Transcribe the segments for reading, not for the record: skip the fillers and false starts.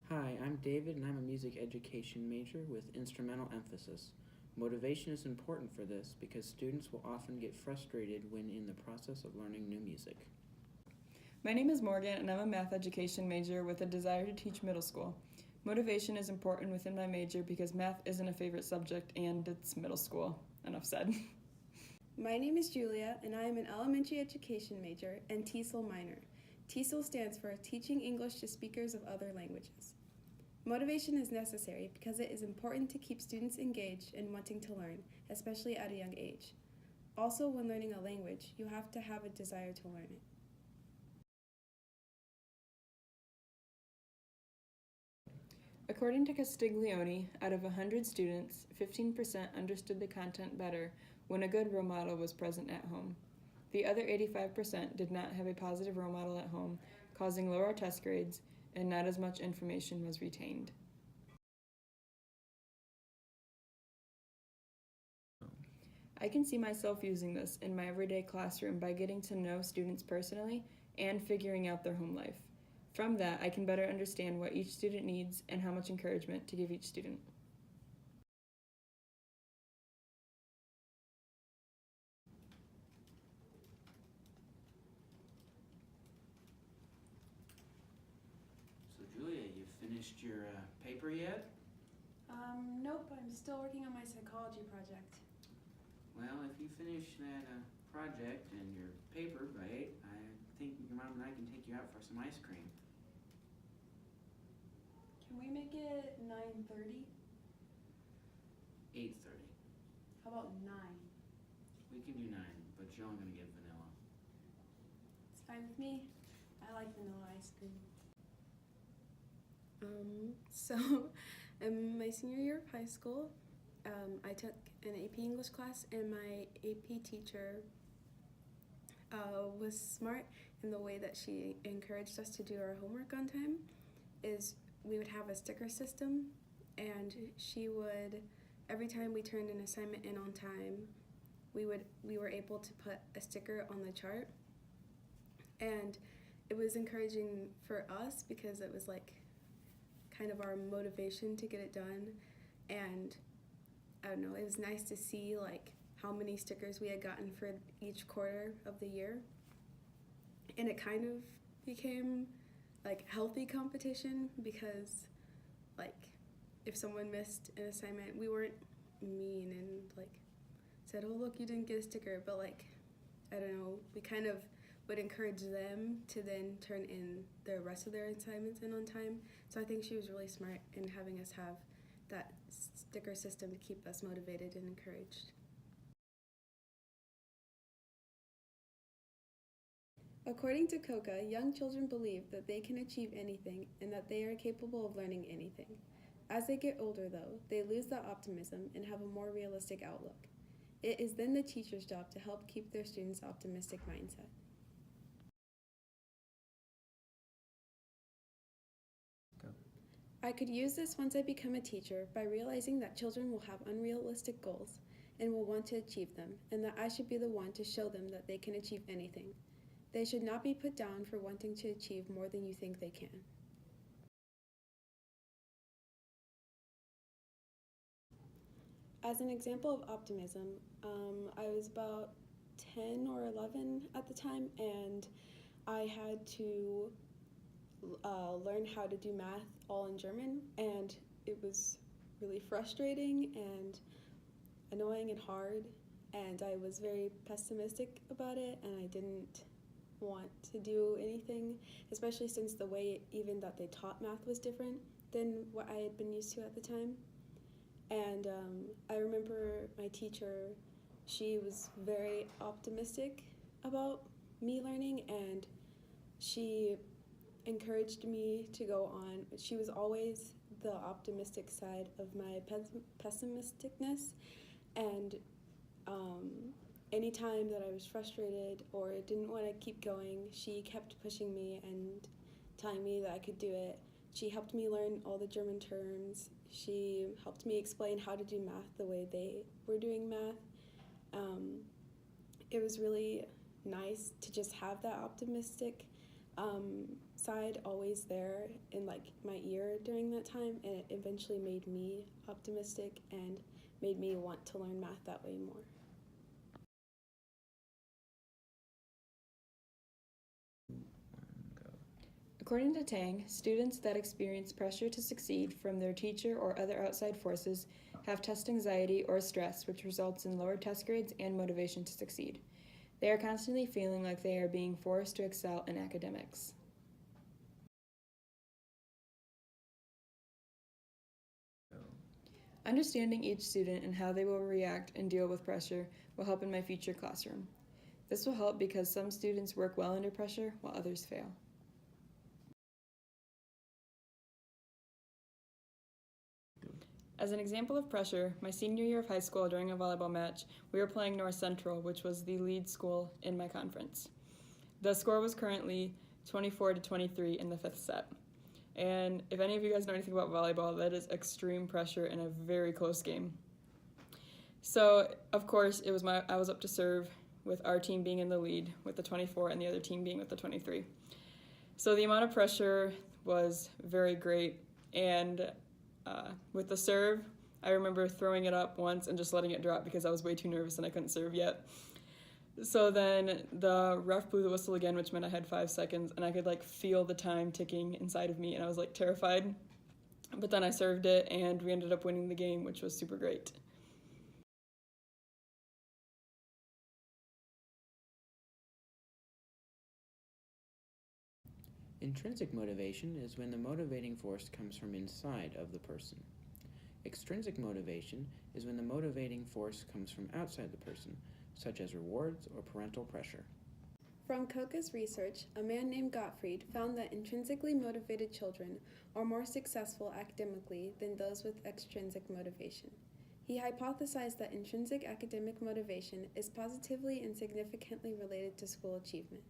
Hi, I'm David and I'm a music education major with instrumental emphasis. Motivation is important for this because students will often get frustrated when in the process of learning new music. My name is Morgan and I'm a math education major with a desire to teach middle school. Motivation is important within my major because math isn't a favorite subject and it's middle school. Enough said. My name is Julia and I am an elementary education major and TESOL minor. TESOL stands for Teaching English to Speakers of Other Languages. Motivation is necessary because it is important to keep students engaged and wanting to learn, especially at a young age. Also, when learning a language, you have to have a desire to learn it. According to Castiglione, out of 100 students, 15% understood the content better when a good role model was present at home. The other 85% did not have a positive role model at home, causing lower test grades, and not as much information was retained. I can see myself using this in my everyday classroom by getting to know students personally and figuring out their home life. From that, I can better understand what each student needs and how much encouragement to give each student. So, Julia, you finished your paper yet? Nope, I'm still working on my psychology project. Well, if you finish that project and your paper by 8, I think your mom and I can take you out for some ice cream. Can we make it 9:30? 8:30. How about 9? We can do 9, but you're only going to get vanilla. It's fine with me. I like vanilla ice cream. So in my senior year of high school, I took an AP English class, and my AP teacher was smart in the way that she encouraged us to do our homework on time. We would have a sticker system, and she would, every time we turned an assignment in on time, we were able to put a sticker on the chart, and it was encouraging for us because it was like kind of our motivation to get it done. And I don't know, it was nice to see like how many stickers we had gotten for each quarter of the year, and it kind of became like healthy competition because like if someone missed an assignment, we weren't mean and like said, oh look, you didn't get a sticker, but like I don't know, we kind of would encourage them to then turn in the rest of their assignments in on time. So I think she was really smart in having us have that sticker system to keep us motivated and encouraged. According to Coca, young children believe that they can achieve anything and that they are capable of learning anything. As they get older, though, they lose that optimism and have a more realistic outlook. It is then the teacher's job to help keep their students' optimistic mindset. I could use this once I become a teacher by realizing that children will have unrealistic goals and will want to achieve them, and that I should be the one to show them that they can achieve anything. They should not be put down for wanting to achieve more than you think they can. As an example of optimism, I was about 10 or 11 at the time, and I had to learn how to do math all in German, and it was really frustrating and annoying and hard, and I was very pessimistic about it, and I didn't want to do anything, especially since the way even that they taught math was different than what I had been used to at the time. And I remember my teacher, she was very optimistic about me learning, and she encouraged me to go on. She was always the optimistic side of my pessimisticness, and anytime that I was frustrated or didn't want to keep going, she kept pushing me and telling me that I could do it. She helped me learn all the German terms. She helped me explain how to do math the way they were doing math. It was really nice to just have that optimistic side always there in like my ear during that time, and it eventually made me optimistic and made me want to learn math that way more. According to Tang, students that experience pressure to succeed from their teacher or other outside forces have test anxiety or stress, which results in lower test grades and motivation to succeed. They are constantly feeling like they are being forced to excel in academics. Understanding each student and how they will react and deal with pressure will help in my future classroom. This will help because some students work well under pressure while others fail. As an example of pressure, my senior year of high school during a volleyball match, we were playing North Central, which was the lead school in my conference. The score was currently 24-23 in the 5th set. And if any of you guys know anything about volleyball, that is extreme pressure in a very close game. So, of course, I was up to serve with our team being in the lead with the 24 and the other team being with the 23. So the amount of pressure was very great, and with the serve, I remember throwing it up once and just letting it drop because I was way too nervous and I couldn't serve yet. So then the ref blew the whistle again, which meant I had 5 seconds, and I could feel the time ticking inside of me, and I was terrified. But then I served it, and we ended up winning the game, which was super great. Intrinsic motivation is when the motivating force comes from inside of the person. Extrinsic motivation is when the motivating force comes from outside the person, such as rewards or parental pressure. From Koka's research, a man named Gottfried found that intrinsically motivated children are more successful academically than those with extrinsic motivation. He hypothesized that intrinsic academic motivation is positively and significantly related to school achievement.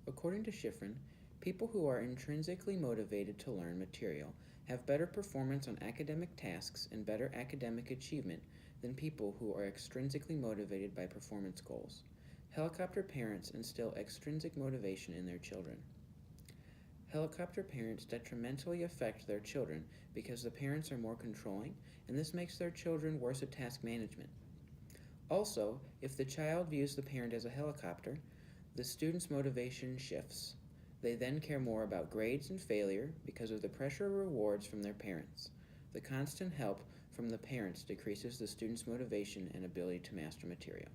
According to Shiffrin, people who are intrinsically motivated to learn material have better performance on academic tasks and better academic achievement than people who are extrinsically motivated by performance goals. Helicopter parents instill extrinsic motivation in their children. Helicopter parents detrimentally affect their children because the parents are more controlling, and this makes their children worse at task management. Also, if the child views the parent as a helicopter, the student's motivation shifts. They then care more about grades and failure because of the pressure of rewards from their parents. The constant help from the parents decreases the student's motivation and ability to master material.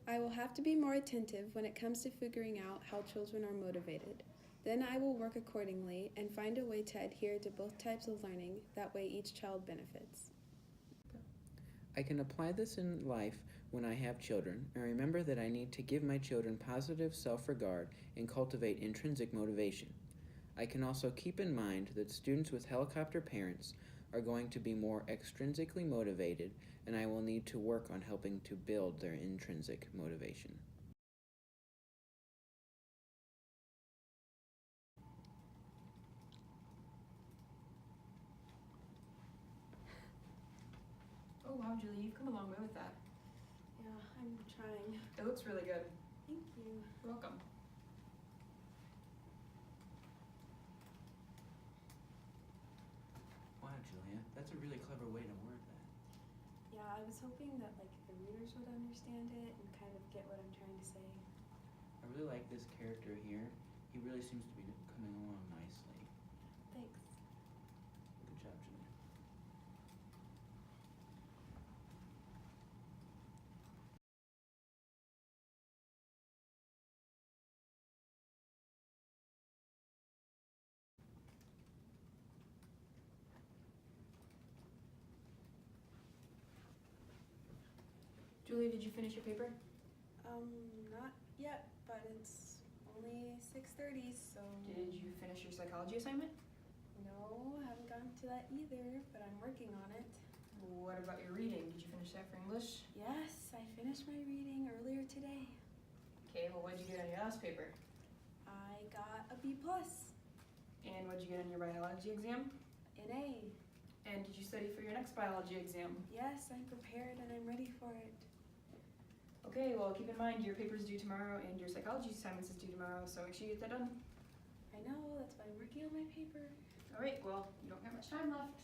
I will have to be more attentive when it comes to figuring out how children are motivated. Then I will work accordingly and find a way to adhere to both types of learning, that way each child benefits. I can apply this in life when I have children and remember that I need to give my children positive self-regard and cultivate intrinsic motivation. I can also keep in mind that students with helicopter parents are going to be more extrinsically motivated, and I will need to work on helping to build their intrinsic motivation. Oh wow, Julie, you've come a long way with that. Yeah, I'm trying. It looks really good. Thank you. You're welcome. Wow, Julia, that's a really clever way to word that. Yeah, I was hoping that the readers would understand it and kind of get what I'm trying to say. I really like this character here. He really seems to be coming along nicely. Thanks. Good job, Julia. Julie, did you finish your paper? Not yet, but it's only 6:30, so Did you finish your psychology assignment? no, haven't gotten to that either, but I'm working on it. What about your reading? Did you finish that for English? Yes, I finished my reading earlier today. Okay, well what did you get on your last paper? I got a B+, And what did you get on your biology exam? an A. And did you study for your next biology exam? Yes, I'm prepared and I'm ready for it. Okay, well, keep in mind your paper's due tomorrow and your psychology assignments is due tomorrow, so make sure you get that done. I know, that's why I'm working on my paper. All right, well, you don't have much time left.